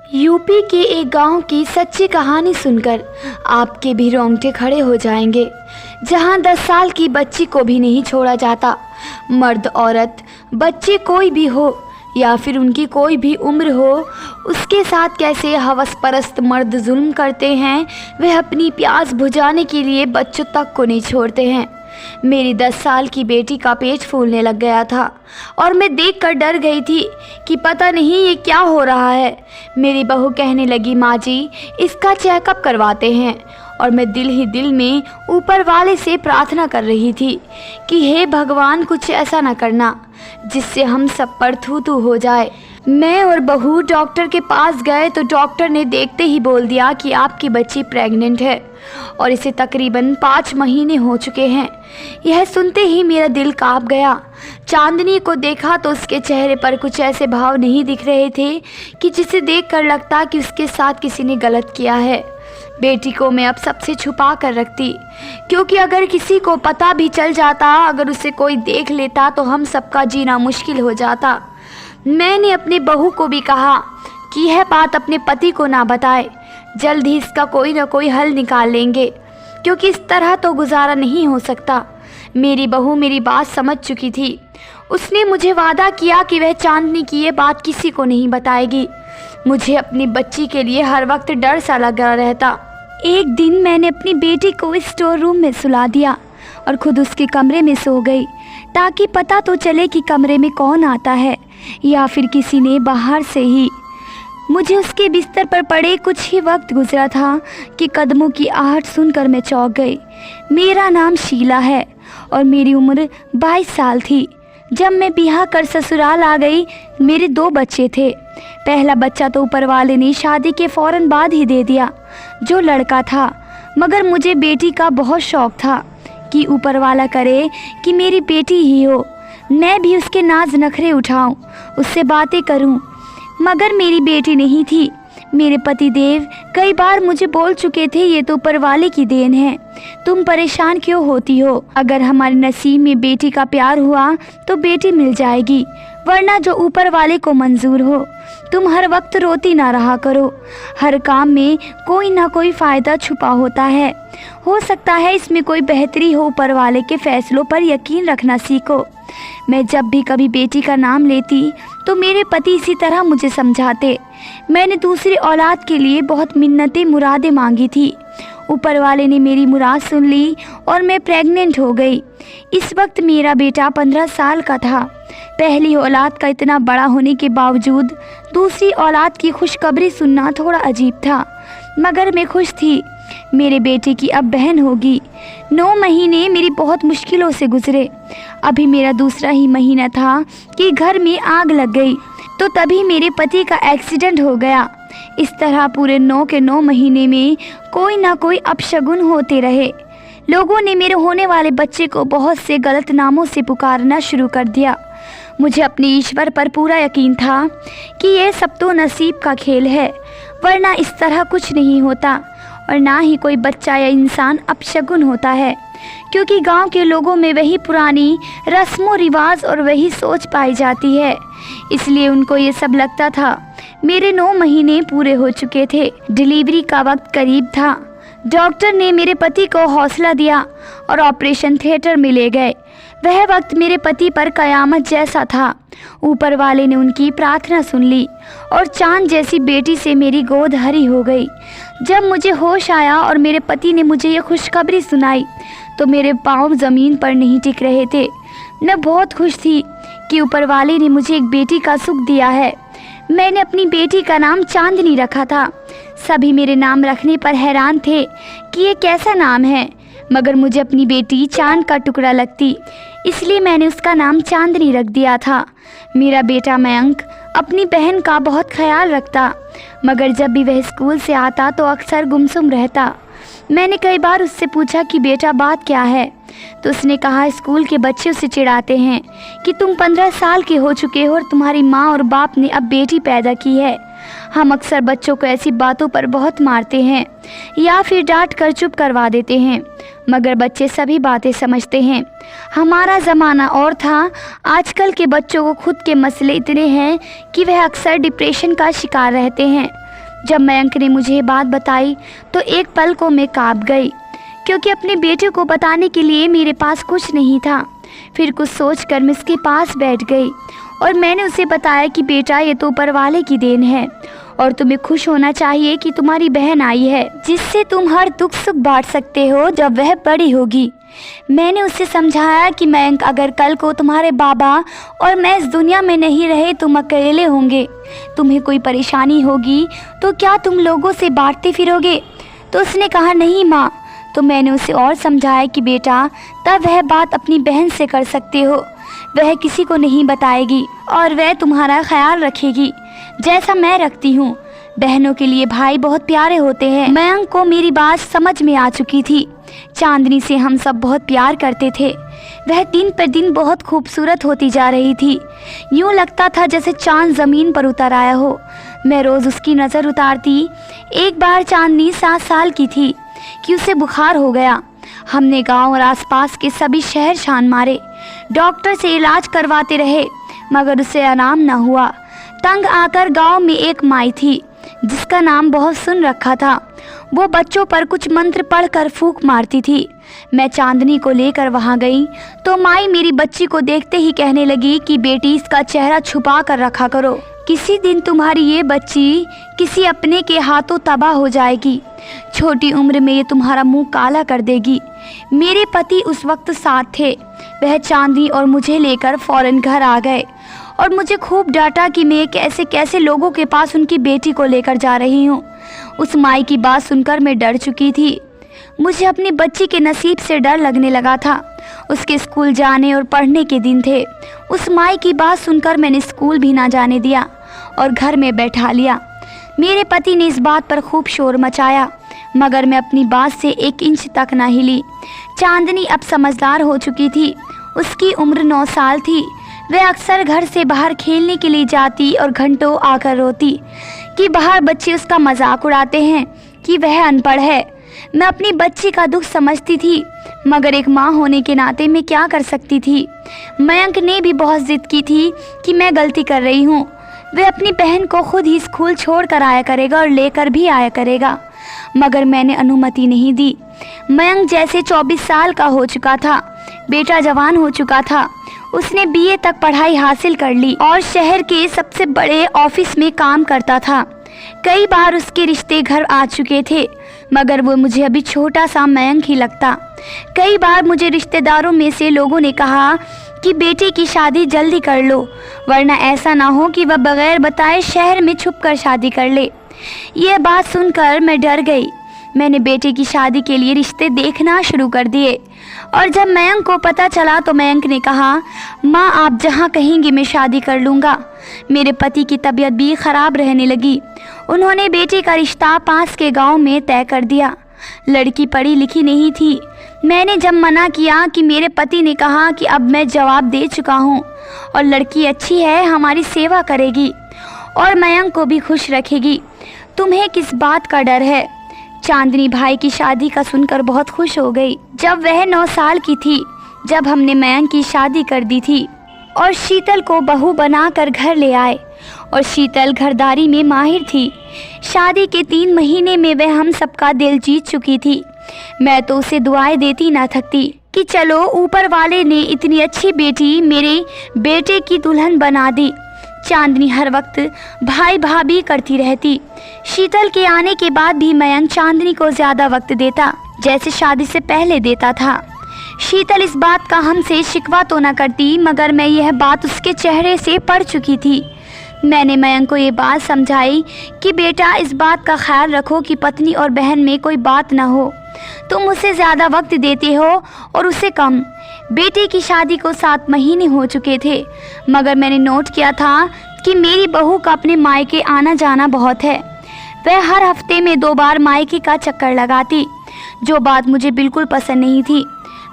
UP के एक गांव की सच्ची कहानी सुनकर आपके भी रोंगटे खड़े हो जाएंगे, जहां 10 साल की बच्ची को भी नहीं छोड़ा जाता। मर्द औरत बच्चे कोई भी हो या फिर उनकी कोई भी उम्र हो, उसके साथ कैसे हवस परस्त मर्द जुल्म करते हैं। वह अपनी प्यास बुझाने के लिए बच्चों तक को नहीं छोड़ते हैं। मेरी 10 साल की बेटी का पेट फूलने लग गया था और मैं देखकर डर गई थी कि पता नहीं ये क्या हो रहा है। मेरी बहू कहने लगी, माँ जी इसका चेकअप करवाते हैं। और मैं दिल ही दिल में ऊपर वाले से प्रार्थना कर रही थी कि हे भगवान कुछ ऐसा ना करना जिससे हम सब पर थू थू हो जाए। मैं और बहू डॉक्टर के पास गए तो डॉक्टर ने देखते ही बोल दिया कि आपकी बच्ची प्रेग्नेंट है और इसे तकरीबन 5 महीने हो चुके हैं। यह सुनते ही मेरा दिल कांप गया। चांदनी को देखा तो उसके चेहरे पर कुछ ऐसे भाव नहीं दिख रहे थे कि जिसे देखकर लगता कि उसके साथ किसी ने गलत किया है। बेटी को मैं अब सबसे छुपा कर रखती, क्योंकि अगर किसी को पता भी चल जाता, अगर उसे कोई देख लेता तो हम सबका जीना मुश्किल हो जाता। मैंने अपने बहू को भी कहा कि यह बात अपने पति को ना बताए, जल्द ही इसका कोई ना कोई हल निकाल लेंगे, क्योंकि इस तरह तो गुजारा नहीं हो सकता। मेरी बहू मेरी बात समझ चुकी थी। उसने मुझे वादा किया कि वह चांदनी की ये बात किसी को नहीं बताएगी। मुझे अपनी बच्ची के लिए हर वक्त डर सा लगा रहता। एक दिन मैंने अपनी बेटी को स्टोर रूम में सुला दिया और खुद उसके कमरे में सो गई, ताकि पता तो चले कि कमरे में कौन आता है या फिर किसी ने बाहर से ही। मुझे उसके बिस्तर पर पड़े कुछ ही वक्त गुजरा था कि कदमों की आहट सुनकर मैं चौंक गई। मेरा नाम शीला है और मेरी उम्र 22 साल थी। जब मैं ब्याह कर ससुराल आ गई, मेरे 2 बच्चे थे। पहला बच्चा तो ऊपर वाले ने शादी के फ़ौरन बाद ही दे दिया, जो लड़का था। मगर मुझे बेटी का बहुत शौक़ था कि ऊपर वाला करे कि मेरी बेटी ही हो, मैं भी उसके नाज नखरे उठाऊं, उससे बातें करूं। मगर मेरी बेटी नहीं थी। मेरे पति देव कई बार मुझे बोल चुके थे, ये तो ऊपर वाले की देन है, तुम परेशान क्यों होती हो। अगर हमारे नसीब में बेटी का प्यार हुआ तो बेटी मिल जाएगी, वरना जो ऊपर वाले को मंजूर हो। तुम हर वक्त रोती ना रहा करो। हर काम में कोई ना कोई फ़ायदा छुपा होता है। हो सकता है इसमें कोई बेहतरी हो। ऊपर वाले के फैसलों पर यकीन रखना सीखो। मैं जब भी कभी बेटी का नाम लेती तो मेरे पति इसी तरह मुझे समझाते। मैंने दूसरी औलाद के लिए बहुत मिन्नतें मुरादें मांगी थी। ऊपर वाले ने मेरी मुराद सुन ली और मैं प्रेग्नेंट हो गई। इस वक्त मेरा बेटा 15 साल का था। पहली औलाद का इतना बड़ा होने के बावजूद दूसरी औलाद की खुशखबरी सुनना थोड़ा अजीब था, मगर मैं खुश थी। मेरे बेटे की अब बहन होगी। 9 महीने मेरी बहुत मुश्किलों से गुजरे। अभी मेरा दूसरा ही महीना था कि घर में आग लग गई, तो तभी मेरे पति का एक्सीडेंट हो गया। इस तरह पूरे 9 के 9 महीने में कोई ना कोई अपशगुन होते रहे। लोगों ने मेरे होने वाले बच्चे को बहुत से गलत नामों से पुकारना शुरू कर दिया। मुझे अपने ईश्वर पर पूरा यकीन था कि यह सब तो नसीब का खेल है, वरना इस तरह कुछ नहीं होता और ना ही कोई बच्चा या इंसान अपशगुन होता है, क्योंकि गांव के लोगों में वही पुरानी रस्मों रिवाज और वही सोच पाई जाती है। इसलिए उनको ये सब लगता था। मेरे 9 महीने पूरे हो चुके थे। डिलीवरी का वक्त करीब था। डॉक्टर ने मेरे पति को हौसला दिया और ऑपरेशन थिएटर में ले गए। वह वक्त मेरे पति पर कयामत जैसा था। ऊपर वाले ने उनकी प्रार्थना सुन ली और चांद जैसी बेटी से मेरी गोद हरी हो गई। जब मुझे होश आया और मेरे पति ने मुझे ये खुशखबरी सुनाई तो मेरे पाँव ज़मीन पर नहीं टिक रहे थे। मैं बहुत खुश थी कि ऊपर वाले ने मुझे एक बेटी का सुख दिया है। मैंने अपनी बेटी का नाम चांदनी रखा था। सभी मेरे नाम रखने पर हैरान थे कि ये कैसा नाम है, मगर मुझे अपनी बेटी चांद का टुकड़ा लगती, इसलिए मैंने उसका नाम चांदनी रख दिया था। मेरा बेटा मयंक अपनी बहन का बहुत ख्याल रखता, मगर जब भी वह स्कूल से आता तो अक्सर गुमसुम रहता। मैंने कई बार उससे पूछा कि बेटा बात क्या है, तो उसने कहा स्कूल के बच्चे उसे चिढ़ाते हैं कि तुम 15 साल के हो चुके हो और तुम्हारी माँ और बाप ने अब बेटी पैदा की है। हम अक्सर बच्चों को ऐसी बातों पर बहुत मारते हैं या फिर डांट कर चुप करवा देते हैं, मगर बच्चे सभी बातें समझते हैं। हमारा ज़माना और था। आजकल के बच्चों को खुद के मसले इतने हैं कि वह अक्सर डिप्रेशन का शिकार रहते हैं। जब मयंक ने मुझे ये बात बताई तो एक पल को मैं कांप गई, क्योंकि अपने बेटे को बताने के लिए मेरे पास कुछ नहीं था। फिर कुछ सोचकर मैं उसके पास बैठ गई और मैंने उसे बताया कि बेटा, ये तो ऊपर वाले की देन है और तुम्हें खुश होना चाहिए कि तुम्हारी बहन आई है, जिससे तुम हर दुख सुख बांट सकते हो जब वह बड़ी होगी। मैंने उसे समझाया कि मयंक, अगर कल को तुम्हारे बाबा और मैं इस दुनिया में नहीं रहे, तुम अकेले होंगे, तुम्हें कोई परेशानी होगी तो क्या तुम लोगों से बांटते फिरोगे? तो उसने कहा, नहीं माँ। तो मैंने उसे और समझाया कि बेटा, तब वह बात अपनी बहन से कर सकते हो, वह किसी को नहीं बताएगी और वह तुम्हारा ख्याल रखेगी जैसा मैं रखती हूँ। बहनों के लिए भाई बहुत प्यारे होते हैं। मयंक को मेरी बात समझ में आ चुकी थी। चांदनी से हम सब बहुत प्यार करते थे। वह दिन पर दिन बहुत खूबसूरत होती जा रही थी। यूँ लगता था जैसे चांद ज़मीन पर उतर आया हो। मैं रोज़ उसकी नज़र उतारती। एक बार चांदनी 7 साल की थी कि उसे बुखार हो गया। हमने गांव और आसपास के सभी शहर छान मारे, डॉक्टर से इलाज करवाते रहे, मगर उसे आराम न हुआ। तंग आकर गांव में एक माई थी जिसका नाम बहुत सुन रखा था। वो बच्चों पर कुछ मंत्र पढ़कर फूंक मारती थी। मैं चांदनी को लेकर वहां गई तो माई मेरी बच्ची को देखते ही कहने लगी कि बेटी, इसका चेहरा छुपा कर रखा करो, किसी दिन तुम्हारी ये बच्ची किसी अपने के हाथों तबाह हो जाएगी, छोटी उम्र में ये तुम्हारा मुंह काला कर देगी। मेरे पति उस वक्त साथ थे। वह चांदनी और मुझे लेकर फौरन घर आ गए और मुझे खूब डांटा कि मैं कैसे कैसे लोगों के पास उनकी बेटी को लेकर जा रही हूँ। उस माई की बात सुनकर मैं डर चुकी थी। मुझे अपनी बच्ची के नसीब से डर लगने लगा था। उसके स्कूल जाने और पढ़ने के दिन थे। उस माई की बात सुनकर मैंने स्कूल भी ना जाने दिया और घर में बैठा लिया। मेरे पति ने इस बात पर खूब शोर मचाया, मगर मैं अपनी बात से 1 इंच तक ना हिली। चांदनी अब समझदार हो चुकी थी। उसकी उम्र 9 साल थी। वह अक्सर घर से बाहर खेलने के लिए जाती और घंटों आकर रोती कि बाहर बच्चे उसका मजाक उड़ाते हैं कि वह अनपढ़ है। मैं अपनी बच्ची का दुख समझती थी, मगर एक माँ होने के नाते मैं क्या कर सकती थी। मयंक ने भी बहुत जिद की थी कि मैं गलती कर रही हूँ। वह अपनी बहन को खुद ही स्कूल छोड़ कर आया करेगा और लेकर भी आया करेगा, मगर मैंने अनुमति नहीं दी। मयंक जैसे 24 साल का हो चुका था, बेटा जवान हो चुका था। उसने बीए तक पढ़ाई हासिल कर ली और शहर के सबसे बड़े ऑफिस में काम करता था। कई बार उसके रिश्ते घर आ चुके थे, मगर वो मुझे अभी छोटा सा मयंक ही लगता। कई बार मुझे रिश्तेदारों में से लोगों ने कहा कि बेटे की शादी जल्दी कर लो, वरना ऐसा ना हो कि वह बगैर बताए शहर में छुपकर शादी कर ले। यह बात सुनकर मैं डर गई। मैंने बेटे की शादी के लिए रिश्ते देखना शुरू कर दिए और जब मयंक को पता चला तो मयंक ने कहा, माँ आप जहाँ कहेंगी मैं शादी कर लूँगा। मेरे पति की तबीयत भी ख़राब रहने लगी। उन्होंने बेटे का रिश्ता पास के गांव में तय कर दिया। लड़की पढ़ी लिखी नहीं थी। मैंने जब मना किया कि मेरे पति ने कहा कि अब मैं जवाब दे चुका हूँ और लड़की अच्छी है, हमारी सेवा करेगी और मयंक को भी खुश रखेगी, तुम्हें किस बात का डर है। चांदनी भाई की शादी का सुनकर बहुत खुश हो गई। जब वह 9 साल की थी, जब हमने मयंक की शादी कर दी थी और शीतल को बहू बनाकर घर ले आए और शीतल घरदारी में माहिर थी। शादी के 3 महीने में वह हम सबका दिल जीत चुकी थी। मैं तो उसे दुआएं देती ना थकती कि चलो ऊपर वाले ने इतनी अच्छी बेटी मेरे बेटे की दुल्हन बना दी। चांदनी हर वक्त भाई भाभी करती रहती। शीतल के आने के बाद भी मयंक चांदनी को ज़्यादा वक्त देता जैसे शादी से पहले देता था। शीतल इस बात का हमसे शिकवा तो न करती, मगर मैं यह बात उसके चेहरे से पढ़ चुकी थी। मैंने मयंक को ये बात समझाई कि बेटा इस बात का ख्याल रखो कि पत्नी और बहन में कोई बात न हो। तुम उसे ज़्यादा वक्त देते हो और उसे कम। बेटे की शादी को 7 महीने हो चुके थे, मगर मैंने नोट किया था कि मेरी बहू का अपने मायके आना जाना बहुत है। वह हर हफ्ते में 2 बार मायके का चक्कर लगाती, जो बात मुझे बिल्कुल पसंद नहीं थी।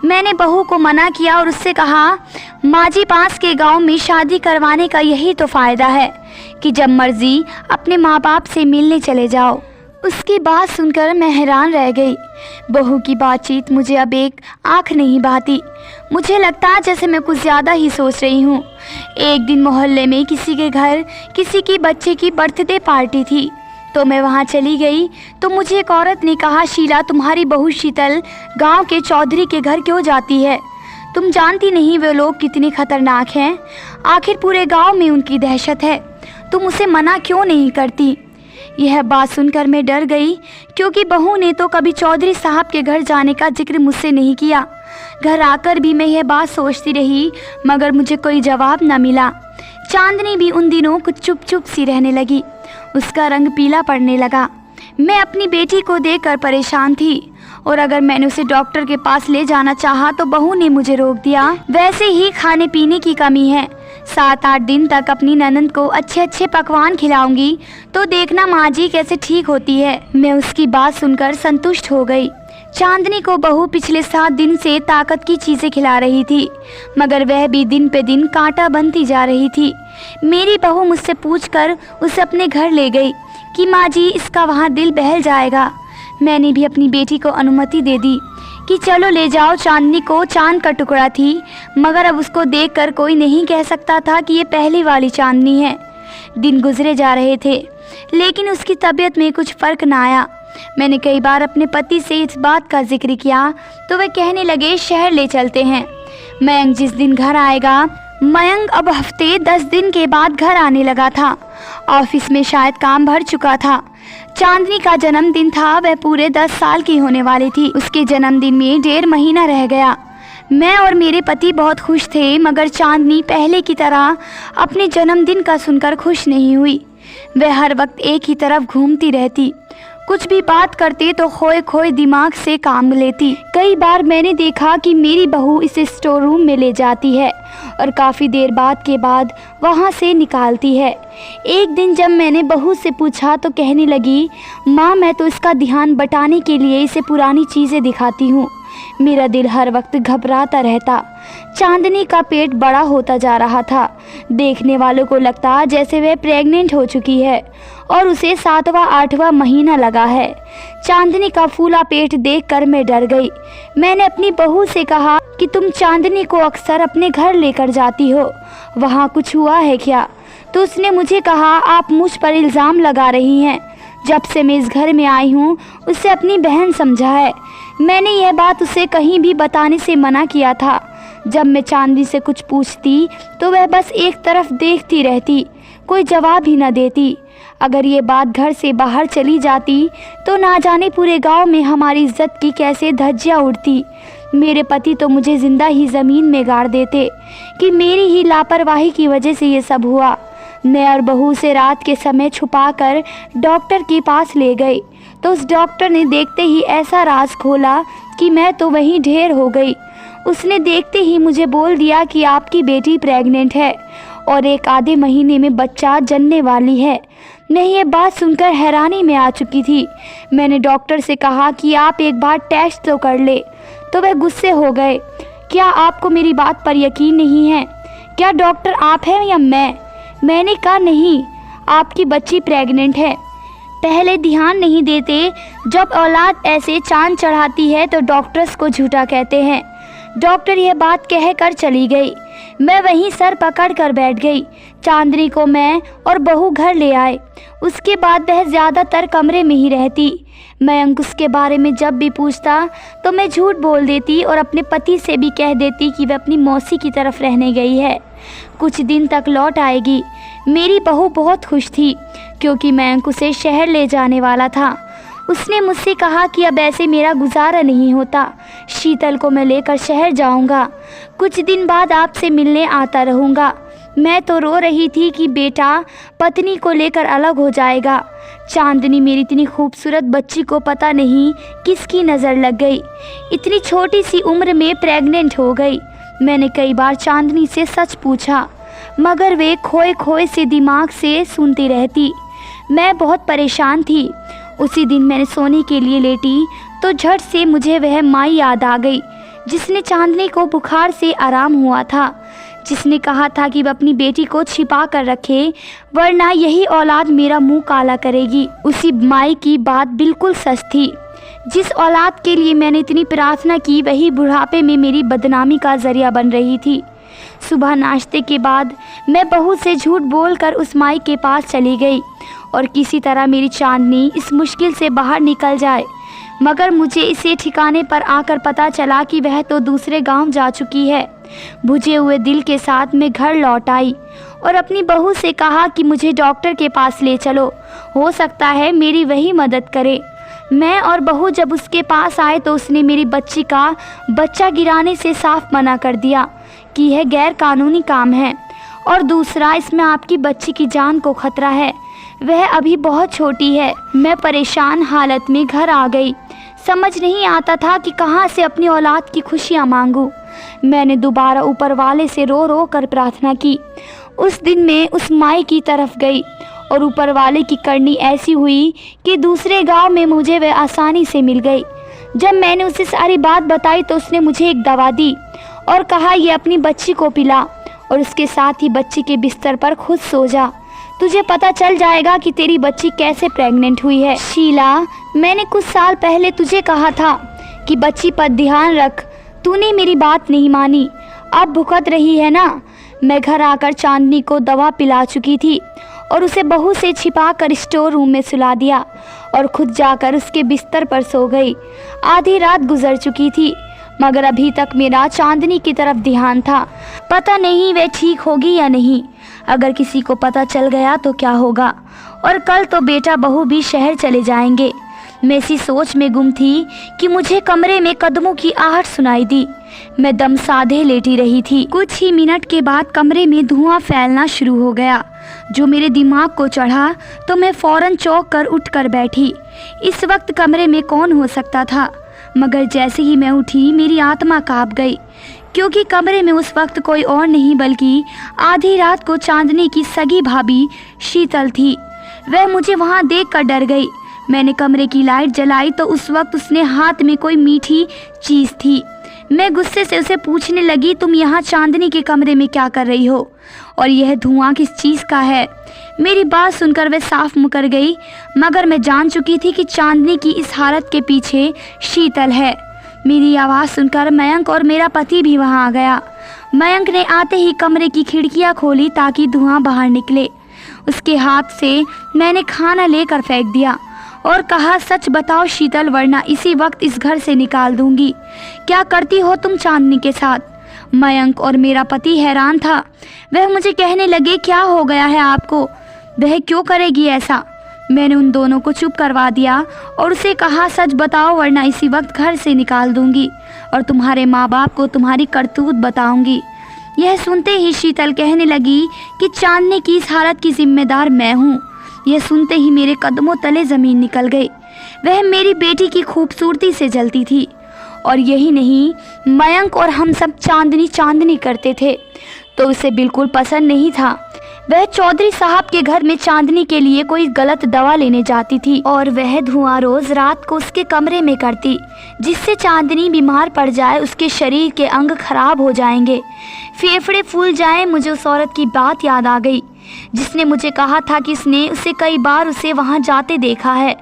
मैंने बहू को मना किया और उससे कहा, माँ जी पास के गांव में शादी करवाने का यही तो फ़ायदा है कि जब मर्जी अपने माँ बाप से मिलने चले जाओ। उसकी बात सुनकर मैं हैरान रह गई। बहू की बातचीत मुझे अब एक आँख नहीं भाती। मुझे लगता जैसे मैं कुछ ज़्यादा ही सोच रही हूँ। एक दिन मोहल्ले में किसी के घर किसी की बच्चे की बर्थडे पार्टी थी, तो मैं वहाँ चली गई तो मुझे एक औरत ने कहा, शीला तुम्हारी बहू शीतल गांव के चौधरी के घर क्यों जाती है? तुम जानती नहीं वे लोग कितने खतरनाक हैं। आखिर पूरे गांव में उनकी दहशत है, तुम उसे मना क्यों नहीं करती? यह बात सुनकर मैं डर गई, क्योंकि बहू ने तो कभी चौधरी साहब के घर जाने का जिक्र मुझसे नहीं किया। घर आकर भी मैं यह बात सोचती रही, मगर मुझे कोई जवाब न मिला। चांदनी भी उन दिनों कुछ चुप चुप सी रहने लगी, उसका रंग पीला पड़ने लगा। मैं अपनी बेटी को देखकर परेशान थी, और अगर मैंने उसे डॉक्टर के पास ले जाना चाहा तो बहू ने मुझे रोक दिया। वैसे ही खाने पीने की कमी है, 7-8 दिन तक अपनी ननंद को अच्छे अच्छे पकवान खिलाऊंगी तो देखना माँ जी कैसे ठीक होती है। मैं उसकी बात सुनकर संतुष्ट हो गई। चांदनी को बहू पिछले 7 दिन से ताकत की चीज़ें खिला रही थी, मगर वह भी दिन पे दिन कांटा बनती जा रही थी। मेरी बहू मुझसे पूछकर उसे अपने घर ले गई कि माँ जी इसका वहाँ दिल बहल जाएगा। मैंने भी अपनी बेटी को अनुमति दे दी कि चलो ले जाओ। चांदनी को चांद का टुकड़ा थी, मगर अब उसको देखकर कोई नहीं कह सकता था कि ये पहली वाली चांदनी है। दिन गुजरे जा रहे थे, लेकिन उसकी तबीयत में कुछ फ़र्क न आया। मैंने कई बार अपने पति से इस बात का जिक्र किया तो वे कहने लगे शहर ले चलते हैं। मयंक जिस दिन घर आएगा, मयंक अब हफ्ते 10 दिन के बाद घर आने लगा था। ऑफिस में शायद काम भर चुका था। चांदनी का जन्मदिन था, वह पूरे 10 साल की होने वाली थी। उसके जन्मदिन में 1.5 महीना रह गया। मैं और मेरे पति बहुत खुश थे, मगर चांदनी पहले की तरह अपने जन्मदिन का सुनकर खुश नहीं हुई। वह हर वक्त एक ही तरफ घूमती रहती, कुछ भी बात करते तो खोए खोए दिमाग से काम लेती। कई बार मैंने देखा कि मेरी बहू इसे स्टोर रूम में ले जाती है और काफ़ी देर बाद वहाँ से निकालती है। एक दिन जब मैंने बहू से पूछा तो कहने लगी, माँ मैं तो इसका ध्यान बटाने के लिए इसे पुरानी चीज़ें दिखाती हूँ। मेरा दिल हर वक्त घबराता रहता। चांदनी का पेट बड़ा होता जा रहा था। देखने वालों को लगता जैसे वह प्रेग्नेंट हो चुकी है और उसे 7वां-8वां महीना लगा है। चांदनी का फूला पेट देखकर मैं डर गई। मैंने अपनी बहू से कहा कि तुम चांदनी को अक्सर अपने घर लेकर जाती हो, वहाँ कुछ हुआ है क्या? तो उसने मुझे कहा, आप मुझ पर इल्ज़ाम लगा रही हैं। जब से मैं इस घर में आई हूँ उसे अपनी बहन समझा है। मैंने यह बात उसे कहीं भी बताने से मना किया था। जब मैं चांदनी से कुछ पूछती तो वह बस एक तरफ देखती रहती, कोई जवाब ही न देती। अगर ये बात घर से बाहर चली जाती तो ना जाने पूरे गांव में हमारी इज्जत की कैसे धज्जियाँ उड़ती। मेरे पति तो मुझे जिंदा ही ज़मीन में गाड़ देते कि मेरी ही लापरवाही की वजह से ये सब हुआ। मैं और बहू से रात के समय छुपाकर डॉक्टर के पास ले गई तो उस डॉक्टर ने देखते ही ऐसा राज खोला कि मैं तो वहीं ढेर हो गई। उसने देखते ही मुझे बोल दिया कि आपकी बेटी प्रेग्नेंट है और 1 आधे महीने में बच्चा जन्मने वाली है। मैं ये बात सुनकर हैरानी में आ चुकी थी। मैंने डॉक्टर से कहा कि आप एक बार टेस्ट तो कर ले, तो वह गुस्से हो गए। क्या आपको मेरी बात पर यकीन नहीं है? क्या डॉक्टर आप हैं या मैंने कहा नहीं, आपकी बच्ची प्रेग्नेंट है। पहले ध्यान नहीं देते, जब औलाद ऐसे चांद चढ़ाती है तो डॉक्टर्स को झूठा कहते हैं। डॉक्टर यह बात कहकर चली गई। मैं वहीं सर पकड़ कर बैठ गई। चांदनी को मैं और बहू घर ले आए। उसके बाद वह ज़्यादातर कमरे में ही रहती। मयंक उसके बारे में जब भी पूछता तो मैं झूठ बोल देती और अपने पति से भी कह देती कि वह अपनी मौसी की तरफ रहने गई है, कुछ दिन तक लौट आएगी। मेरी बहू बहुत खुश थी क्योंकि मयंक उसे शहर ले जाने वाला था। उसने मुझसे कहा कि अब ऐसे मेरा गुजारा नहीं होता, शीतल को मैं लेकर शहर जाऊंगा, कुछ दिन बाद आपसे मिलने आता रहूंगा। मैं तो रो रही थी कि बेटा पत्नी को लेकर अलग हो जाएगा। चांदनी मेरी इतनी खूबसूरत बच्ची को पता नहीं किसकी नज़र लग गई, इतनी छोटी सी उम्र में प्रेग्नेंट हो गई। मैंने कई बार चांदनी से सच पूछा, मगर वे खोए खोए से दिमाग से सुनती रहती। मैं बहुत परेशान थी। उसी दिन मैंने सोने के लिए लेटी तो झट से मुझे वह माई याद आ गई जिसने चांदनी को बुखार से आराम हुआ था, जिसने कहा था कि वह अपनी बेटी को छिपा कर रखे वरना यही औलाद मेरा मुंह काला करेगी। उसी माई की बात बिल्कुल सच थी। जिस औलाद के लिए मैंने इतनी प्रार्थना की वही बुढ़ापे में मेरी बदनामी का जरिया बन रही थी। सुबह नाश्ते के बाद मैं बहू से झूठ बोलकर उस माई के पास चली गई और किसी तरह मेरी चांदनी इस मुश्किल से बाहर निकल जाए। मगर मुझे इसे ठिकाने पर आकर पता चला कि वह तो दूसरे गांव जा चुकी है। बुझे हुए दिल के साथ मैं घर लौट आई और अपनी बहू से कहा कि मुझे डॉक्टर के पास ले चलो, हो सकता है मेरी वही मदद करे। मैं और बहू जब उसके पास आए तो उसने मेरी बच्ची का बच्चा गिराने से साफ मना कर दिया कि यह गैर कानूनी काम है और दूसरा इसमें आपकी बच्ची की जान को खतरा है, वह अभी बहुत छोटी है। मैं परेशान हालत में घर आ गई। समझ नहीं आता था कि कहाँ से अपनी औलाद की खुशियाँ मांगूं। मैंने दोबारा ऊपर वाले से रो रो कर प्रार्थना की। उस दिन मैं उस माई की तरफ गई और ऊपर वाले की करनी ऐसी हुई कि दूसरे गांव में मुझे वह आसानी से मिल गई। जब मैंने उसे सारी बात बताई तो उसने मुझे एक दवा दी और कहा ये अपनी बच्ची को पिला और उसके साथ ही बच्ची के बिस्तर पर खुद सो जा, तुझे पता चल जाएगा कि तेरी बच्ची कैसे प्रेग्नेंट हुई है। शीला, मैंने कुछ साल पहले तुझे कहा था कि बच्ची पर ध्यान रख, तूने मेरी बात नहीं मानी, अब भुगत रही है ना। मैं घर आकर चांदनी को दवा पिला चुकी थी और उसे बहू से छिपाकर स्टोर रूम में सुला दिया और खुद जाकर उसके बिस्तर पर सो गई। आधी रात गुजर चुकी थी मगर अभी तक मेरा चांदनी की तरफ ध्यान था। पता नहीं वह ठीक होगी या नहीं, अगर किसी को पता चल गया तो क्या होगा। और कल तो बेटा बहू भी शहर चले जाएंगे। मैं इसी सोच में गुम थी कि मुझे कमरे में कदमों की आहट सुनाई दी। मैं दम साधे लेटी रही थी। कुछ ही मिनट के बाद कमरे में धुआं फैलना शुरू हो गया जो मेरे दिमाग को चढ़ा तो मैं फौरन चौंक कर उठ कर बैठी। इस वक्त कमरे में कौन हो सकता था, मगर जैसे ही मैं उठी मेरी आत्मा कांप गई क्योंकि कमरे में उस वक्त कोई और नहीं बल्कि आधी रात को चांदनी की सगी भाभी शीतल थी। वह मुझे वहां देखकर डर गई। मैंने कमरे की लाइट जलाई तो उस वक्त उसने हाथ में कोई मीठी चीज़ थी। मैं गुस्से से उसे पूछने लगी, तुम यहाँ चांदनी के कमरे में क्या कर रही हो और यह धुआं किस चीज़ का है। मेरी बात सुनकर वह साफ मुकर गई मगर मैं जान चुकी थी कि चांदनी की इस हालत के पीछे शीतल है। मेरी आवाज़ सुनकर मयंक और मेरा पति भी वहाँ आ गया। मयंक ने आते ही कमरे की खिड़कियाँ खोली ताकि धुआं बाहर निकले। उसके हाथ से मैंने खाना लेकर फेंक दिया और कहा, सच बताओ शीतल, वरना इसी वक्त इस घर से निकाल दूंगी। क्या करती हो तुम चांदनी के साथ? मयंक और मेरा पति हैरान था। वह मुझे कहने लगे, क्या हो गया है आपको, वह क्यों करेगी ऐसा। मैंने उन दोनों को चुप करवा दिया और उसे कहा, सच बताओ वरना इसी वक्त घर से निकाल दूंगी और तुम्हारे माँ बाप को तुम्हारी करतूत बताऊंगी। यह सुनते ही शीतल कहने लगी कि चांदनी की इस हालत की जिम्मेदार मैं हूँ। यह सुनते ही मेरे कदमों तले ज़मीन निकल गई। वह मेरी बेटी की खूबसूरती से जलती थी और यही नहीं, मयंक और हम सब चांदनी चांदनी करते थे तो उसे बिल्कुल पसंद नहीं था। वह चौधरी साहब के घर में चांदनी के लिए कोई गलत दवा लेने जाती थी और वह धुआं रोज रात को उसके कमरे में करती, जिससे चांदनी बीमार पड़ जाए, उसके शरीर के अंग खराब हो जाएंगे, फेफड़े फूल जाए। मुझे उस औरत की बात याद आ गई जिसने मुझे कहा था कि उसने उसे कई बार उसे वहां जाते देखा है,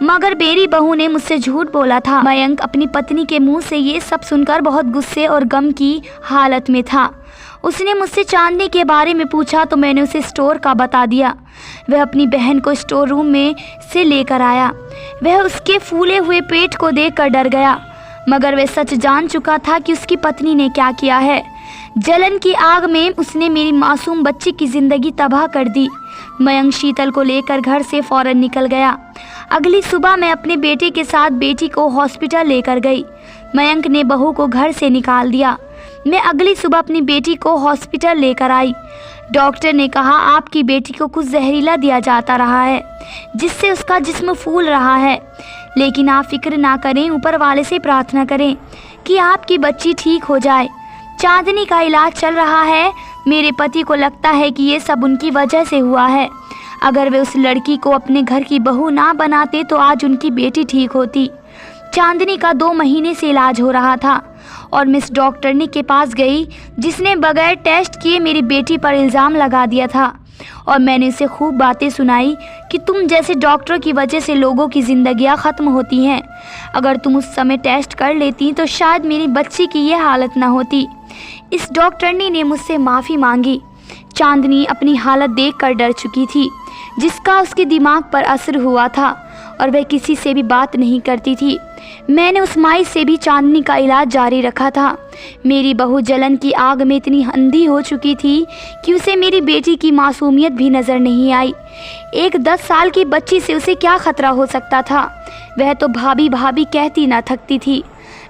मगर मेरी बहू ने मुझसे झूठ बोला था। मयंक अपनी पत्नी के मुंह से ये सब सुनकर बहुत गुस्से और गम की हालत में था। उसने मुझसे चांदनी के बारे में पूछा तो मैंने उसे स्टोर का बता दिया। वह अपनी बहन को स्टोर रूम में से लेकर आया। वह उसके फूले हुए पेट को देखकर डर गया, मगर वह सच जान चुका था कि उसकी पत्नी ने क्या किया है। जलन की आग में उसने मेरी मासूम बच्ची की जिंदगी तबाह कर दी। मयंक शीतल को लेकर घर से फौरन निकल गया। अगली सुबह मैं अपने बेटे के साथ बेटी को हॉस्पिटल लेकर गई। मयंक ने बहू को घर से निकाल दिया। मैं अगली सुबह अपनी बेटी को हॉस्पिटल लेकर आई। डॉक्टर ने कहा, आपकी बेटी को कुछ जहरीला दिया जाता रहा है जिससे उसका जिस्म फूल रहा है, लेकिन आप फिक्र ना करें, ऊपर वाले से प्रार्थना करें कि आपकी बच्ची ठीक हो जाए। चांदनी का इलाज चल रहा है। मेरे पति को लगता है कि ये सब उनकी वजह से हुआ है। अगर वे उस लड़की को अपने घर की बहू ना बनाते तो आज उनकी बेटी ठीक होती। चांदनी का 2 महीने से इलाज हो रहा था और मैं इस डॉक्टरनी के पास गई जिसने बगैर टेस्ट किए मेरी बेटी पर इल्ज़ाम लगा दिया था। और मैंने उसे खूब बातें सुनाई कि तुम जैसे डॉक्टर की वजह से लोगों की ज़िंदगियां ख़त्म होती हैं। अगर तुम उस समय टेस्ट कर लेती तो शायद मेरी बच्ची की यह हालत ना होती। इस डॉक्टरनी ने मुझसे माफ़ी मांगी। चांदनी अपनी हालत देखकर डर चुकी थी, जिसका उसके दिमाग पर असर हुआ था, और वह किसी से भी बात नहीं करती थी। मैंने उस माई से भी चांदनी का इलाज जारी रखा था। मेरी बहू जलन की आग में इतनी अंधी हो चुकी थी कि उसे मेरी बेटी की मासूमियत भी नज़र नहीं आई। एक 10 साल की बच्ची से उसे क्या खतरा हो सकता था। वह तो भाभी भाभी कहती ना थकती थी।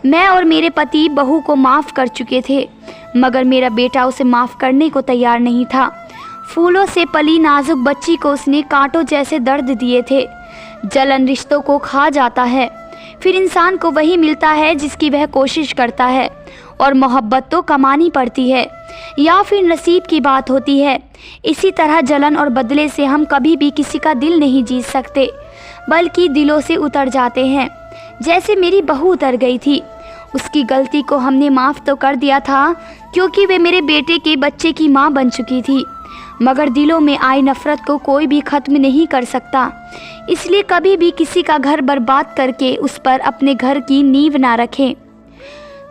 मैं और मेरे पति बहू को माफ़ कर चुके थे, मगर मेरा बेटा उसे माफ़ करने को तैयार नहीं था। फूलों से पली नाजुक बच्ची को उसने कांटों जैसे दर्द दिए थे। जलन रिश्तों को खा जाता है, फिर इंसान को वही मिलता है जिसकी वह कोशिश करता है, और मोहब्बत तो कमानी पड़ती है या फिर नसीब की बात होती है। इसी तरह जलन और बदले से हम कभी भी किसी का दिल नहीं जीत सकते, बल्कि दिलों से उतर जाते हैं। जैसे मेरी बहू उतर गई थी। उसकी गलती को हमने माफ़ तो कर दिया था, क्योंकि वे मेरे बेटे के बच्चे की माँ बन चुकी थी, मगर दिलों में आई नफ़रत को कोई भी ख़त्म नहीं कर सकता। इसलिए कभी भी किसी का घर बर्बाद करके उस पर अपने घर की नींव ना रखें।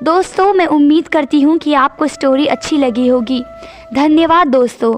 दोस्तों, मैं उम्मीद करती हूँ कि आपको स्टोरी अच्छी लगी होगी। धन्यवाद दोस्तों।